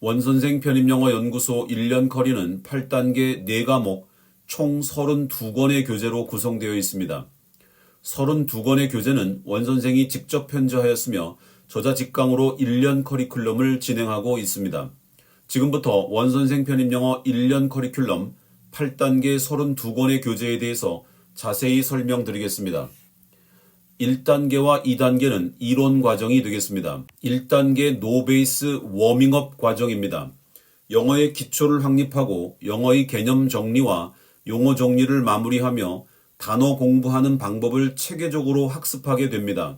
원선생 편입영어 연구소 1년 커리는 8단계 4과목 총 32권의 교재로 구성되어 있습니다. 32권의 교재는 원선생이 직접 편집하였으며 저자 직강으로 1년 커리큘럼을 진행하고 있습니다. 지금부터 원선생 편입영어 1년 커리큘럼 8단계 32권의 교재에 대해서 자세히 설명드리겠습니다. 1단계와 2단계는 이론 과정이 되겠습니다. 1단계 노베이스 워밍업 과정입니다. 영어의 기초를 확립하고 영어의 개념 정리와 용어 정리를 마무리하며 단어 공부하는 방법을 체계적으로 학습하게 됩니다.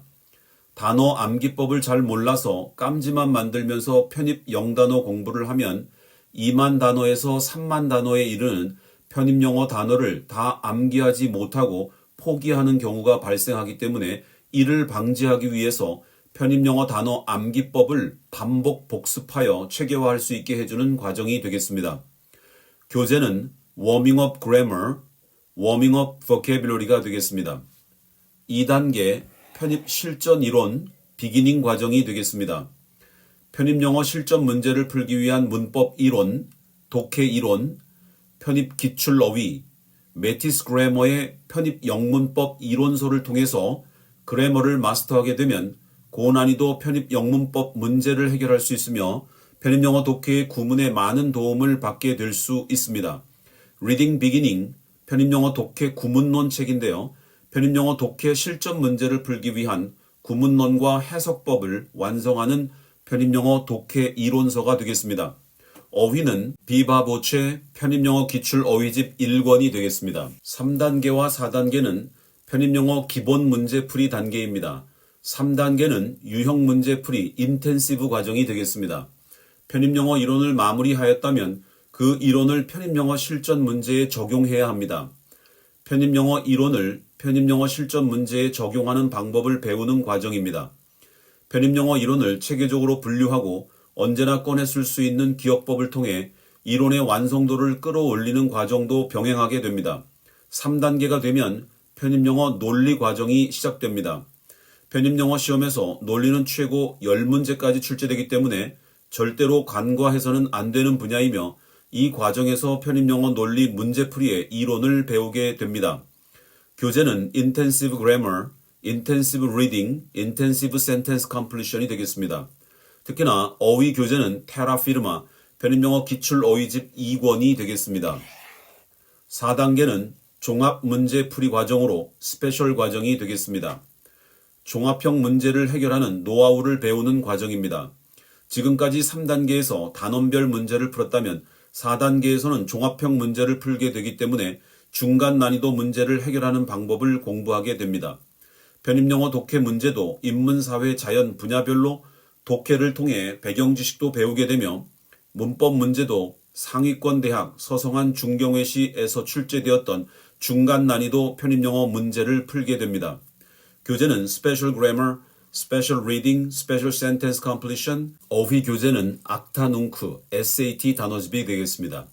단어 암기법을 잘 몰라서 깜지만 만들면서 편입 0단어 공부를 하면 2만 단어에서 3만 단어에 이르는 편입 영어 단어를 다 암기하지 못하고 포기하는 경우가 발생하기 때문에 이를 방지하기 위해서 편입 영어 단어 암기법을 반복 복습하여 체계화할 수 있게 해주는 과정이 되겠습니다. 교재는 워밍업 그래머, 워밍업 버캐뷸러리가 되겠습니다. 2단계 편입 실전 이론, 비기닝 과정이 되겠습니다. 편입 영어 실전 문제를 풀기 위한 문법 이론, 독해 이론, 편입 기출 어휘, 메티스 그래머의 편입 영문법 이론서를 통해서 그래머를 마스터하게 되면 고난이도 편입 영문법 문제를 해결할 수 있으며 편입 영어 독해의 구문에 많은 도움을 받게 될 수 있습니다. 리딩 비기닝, 편입 영어 독해 구문론 책인데요. 편입 영어 독해 실전 문제를 풀기 위한 구문론과 해석법을 완성하는 편입 영어 독해 이론서가 되겠습니다. 어휘는 비바보체 편입 영어 기출 어휘집 1권이 되겠습니다. 3단계와 4단계는 편입 영어 기본 문제 풀이 단계입니다. 3단계는 유형 문제 풀이 인텐시브 과정이 되겠습니다. 편입 영어 이론을 마무리하였다면 그 이론을 편입 영어 실전 문제에 적용해야 합니다. 편입 영어 이론을 편입 영어 실전 문제에 적용하는 방법을 배우는 과정입니다. 편입 영어 이론을 체계적으로 분류하고 언제나 꺼내 쓸 수 있는 기억법을 통해 이론의 완성도를 끌어올리는 과정도 병행하게 됩니다. 3단계가 되면 편입 영어 논리 과정이 시작됩니다. 편입 영어 시험에서 논리는 최고 10문제까지 출제되기 때문에 절대로 간과해서는 안 되는 분야이며 이 과정에서 편입 영어 논리 문제풀이의 이론을 배우게 됩니다. 교재는 Intensive Grammar, Intensive Reading, Intensive Sentence Completion이 되겠습니다. 특히나 어휘 교재는 테라 피르마, 편입 영어 기출 어휘집 2권이 되겠습니다. 4단계는 종합 문제 풀이 과정으로 스페셜 과정이 되겠습니다. 종합형 문제를 해결하는 노하우를 배우는 과정입니다. 지금까지 3단계에서 단원별 문제를 풀었다면 4단계에서는 종합형 문제를 풀게 되기 때문에 중간 난이도 문제를 해결하는 방법을 공부하게 됩니다. 편입 영어 독해 문제도 인문, 사회, 자연 분야별로 독해를 통해 배경 지식도 배우게 되며 문법 문제도 상위권 대학 서성한 중경외시에서 출제되었던 중간 난이도 편입 영어 문제를 풀게 됩니다. 교재는 Special Grammar, Special Reading, Special Sentence Completion, 어휘 교재는 악타눈크, SAT 단어집이 되겠습니다.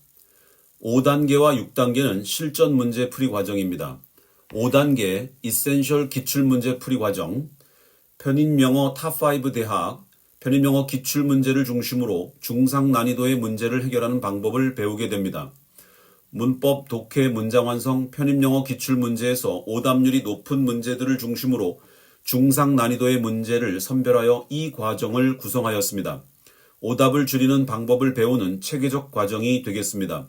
5단계와 6단계는 실전 문제 풀이 과정입니다. 5단계 Essential 기출 문제 풀이 과정, 편입 영어 탑5 대학, 편입 영어 기출 문제를 중심으로 중상 난이도의 문제를 해결하는 방법을 배우게 됩니다. 문법, 독해, 문장 완성, 편입 영어 기출 문제에서 오답률이 높은 문제들을 중심으로 중상 난이도의 문제를 선별하여 이 과정을 구성하였습니다. 오답을 줄이는 방법을 배우는 체계적 과정이 되겠습니다.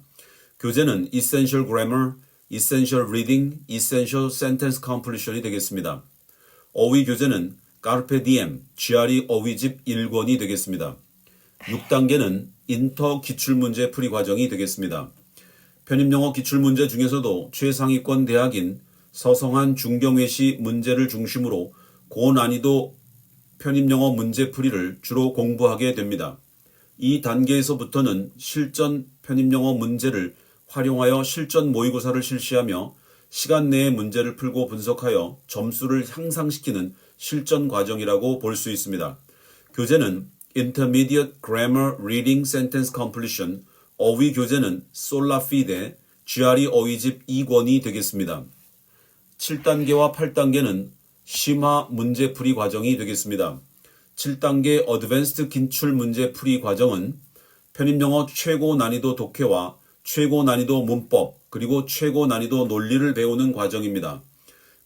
교재는 Essential Grammar, Essential Reading, Essential Sentence Completion이 되겠습니다. 어휘 교재는 Carpe Diem, GRE 어휘집 1권이 되겠습니다. 6단계는 인터 기출문제 풀이 과정이 되겠습니다. 편입 영어 기출문제 중에서도 최상위권 대학인 서성한 중경외시 문제를 중심으로 고난이도 편입 영어 문제 풀이를 주로 공부하게 됩니다. 이 단계에서부터는 실전 편입 영어 문제를 활용하여 실전 모의고사를 실시하며 시간 내에 문제를 풀고 분석하여 점수를 향상시키는 실전 과정이라고 볼 수 있습니다. 교재는 Intermediate Grammar Reading Sentence Completion, 어휘 교재는 솔라 피데, GRE 어휘집 2권이 되겠습니다. 7단계와 8단계는 심화 문제풀이 과정이 되겠습니다. 7단계 어드밴스드 기출 문제풀이 과정은 편입영어 최고 난이도 독해와 최고 난이도 문법, 그리고 최고 난이도 논리를 배우는 과정입니다.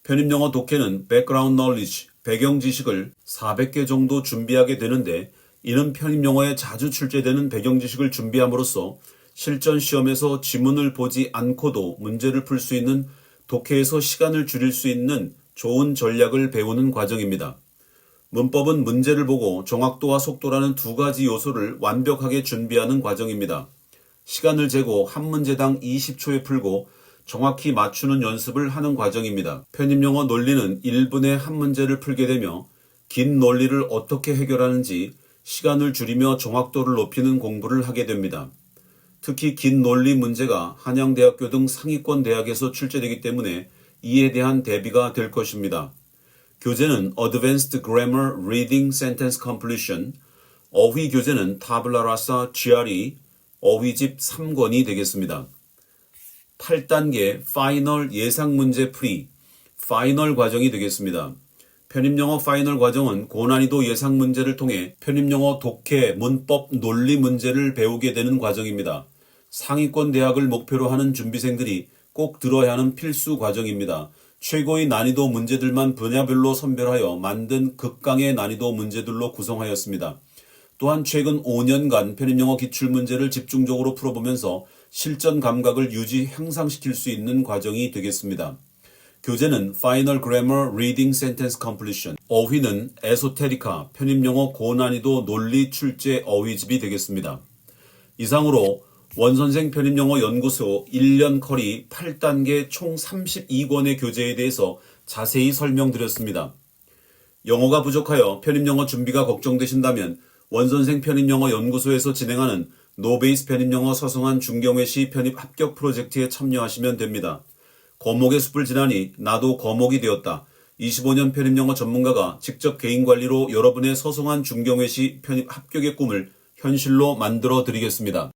편입영어 독해는 background knowledge, 배경 지식을 400개 정도 준비하게 되는데, 이는 편입영어에 자주 출제되는 배경 지식을 준비함으로써 실전 시험에서 지문을 보지 않고도 문제를 풀 수 있는 독해에서 시간을 줄일 수 있는 좋은 전략을 배우는 과정입니다. 문법은 문제를 보고 정확도와 속도라는 두 가지 요소를 완벽하게 준비하는 과정입니다. 시간을 재고 한 문제당 20초에 풀고 정확히 맞추는 연습을 하는 과정입니다. 편입영어 논리는 1분에 한 문제를 풀게 되며, 긴 논리를 어떻게 해결하는지 시간을 줄이며 정확도를 높이는 공부를 하게 됩니다. 특히 긴 논리 문제가 한양대학교 등 상위권 대학에서 출제되기 때문에 이에 대한 대비가 될 것입니다. 교재는 Advanced Grammar Reading Sentence Completion, 어휘 교재는 Tabula Rasa GRE, 어휘집 3권이 되겠습니다. 8단계 파이널 예상문제 풀이, 파이널 과정이 되겠습니다. 편입영어 파이널 과정은 고난이도 예상문제를 통해 편입영어 독해, 문법, 논리 문제를 배우게 되는 과정입니다. 상위권 대학을 목표로 하는 준비생들이 꼭 들어야 하는 필수 과정입니다. 최고의 난이도 문제들만 분야별로 선별하여 만든 극강의 난이도 문제들로 구성하였습니다. 또한 최근 5년간 편입영어 기출문제를 집중적으로 풀어보면서 실전 감각을 향상시킬 수 있는 과정이 되겠습니다. 교재는 Final Grammar Reading Sentence Completion, 어휘는 에소테리카, 편입영어 고난이도 논리 출제 어휘집이 되겠습니다. 이상으로 원선생 편입영어 연구소 1년 커리 8단계 총 32권의 교재에 대해서 자세히 설명드렸습니다. 영어가 부족하여 편입영어 준비가 걱정되신다면 원선생 편입영어 연구소에서 진행하는 노베이스 편입영어 서성한 중경외시 편입 합격 프로젝트에 참여하시면 됩니다. 거목의 숲을 지나니 나도 거목이 되었다. 25년 편입영어 전문가가 직접 개인 관리로 여러분의 서성한 중경외시 편입 합격의 꿈을 현실로 만들어 드리겠습니다.